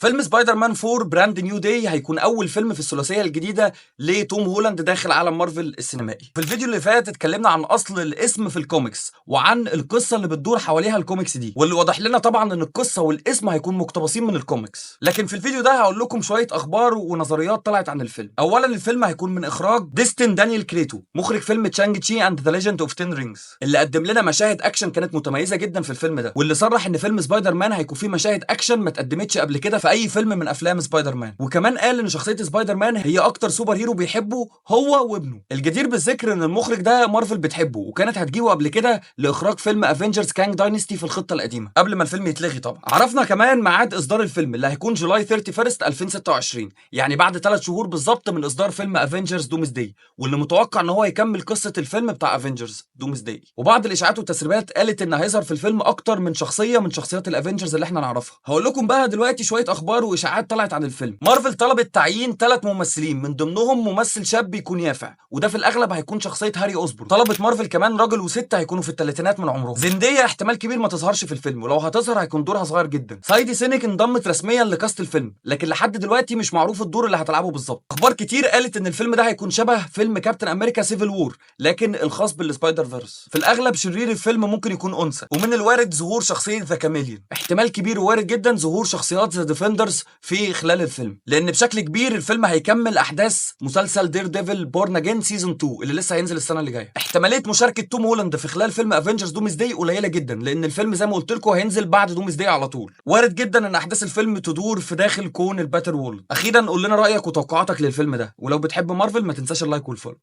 فيلم سبايدر مان 4 براند نيو داي هيكون اول فيلم في الثلاثيه الجديده لتوم هولاند داخل عالم مارفل السينمائي. في الفيديو اللي فات اتكلمنا عن اصل الاسم في الكوميكس وعن القصه اللي بتدور حواليها الكوميكس دي، واللي وضح لنا طبعا ان القصه والاسم هيكون مقتبسين من الكوميكس. لكن في الفيديو ده هقول لكم شويه اخبار ونظريات طلعت عن الفيلم. اولا الفيلم هيكون من اخراج ديستن دانيال كريتو، مخرج فيلم تشانج تشي اند ذا ليجند اوف 10 رينجز، اللي قدم لنا مشاهد اكشن كانت متميزه جدا في الفيلم ده، واللي صرح ان فيلم سبايدر مان هيكون فيه مشاهد اكشن ما اتقدمتش قبل كده في اي فيلم من افلام سبايدر مان. وكمان قال ان شخصيه سبايدر مان هي اكتر سوبر هيرو بيحبه هو وابنه. الجدير بالذكر ان المخرج ده مارفل بتحبه وكانت هتجيبه قبل كده لاخراج فيلم افنجرز كانج داينستي في الخطه القديمه قبل ما الفيلم يتلغي. طبعا عرفنا كمان ميعاد اصدار الفيلم اللي هيكون جولاي 31 2026، يعني بعد 3 شهور بالظبط من اصدار فيلم افنجرز دومز داي، واللي متوقع ان هو يكمل قصه الفيلم بتاع افنجرز دومز داي. وبعض الاشاعات والتسريبات قالت ان هيظهر في الفيلم اكتر من شخصيه من شخصيات الافنجرز اللي احنا نعرفها. هقول لكم بقى دلوقتي شويه اخبار واشاعات طلعت عن الفيلم. مارفل طلبت تعيين 3 ممثلين، من ضمنهم ممثل شاب يكون يافع، وده في الاغلب هيكون شخصيه هاري اوسبورن. طلبت مارفل كمان راجل وست هيكونوا في الثلاثينات من عمرهم. زندية احتمال كبير ما تظهرش في الفيلم، ولو هتظهر هيكون دورها صغير جدا. سايدي سينيك انضمت رسميا لكاست الفيلم، لكن لحد دلوقتي مش معروف الدور اللي هتلعبه بالظبط. اخبار كتير قالت ان الفيلم ده هيكون شبه فيلم كابتن امريكا سيفل وور، لكن الخاص بالسبايدر فيرس. في الاغلب شرير الفيلم ممكن يكون انثى، ومن الوارد ظهور شخصيه ذا كاميليون. احتمال كبير ووارد جدا ظهور شخصيات ذا ديفندرز في خلال الفيلم، لان بشكل كبير الفيلم هيكمل احداث مسلسل دير ديفل بورن اجين سيزون 2 اللي لسه هينزل السنه اللي جايه. احتماليه مشاركه توم هولاند في خلال فيلم افنجرز دومز داي قليله جدا، لان الفيلم زي ما قلت لكم هينزل بعد دومز داي على طول. وارد جدا ان احداث الفيلم تدور في داخل كون الباتل وورلد. اخيرا قول لنا رايك وتوقعاتك للفيلم ده، ولو بتحب مارفل ما تنساش اللايك والفولو.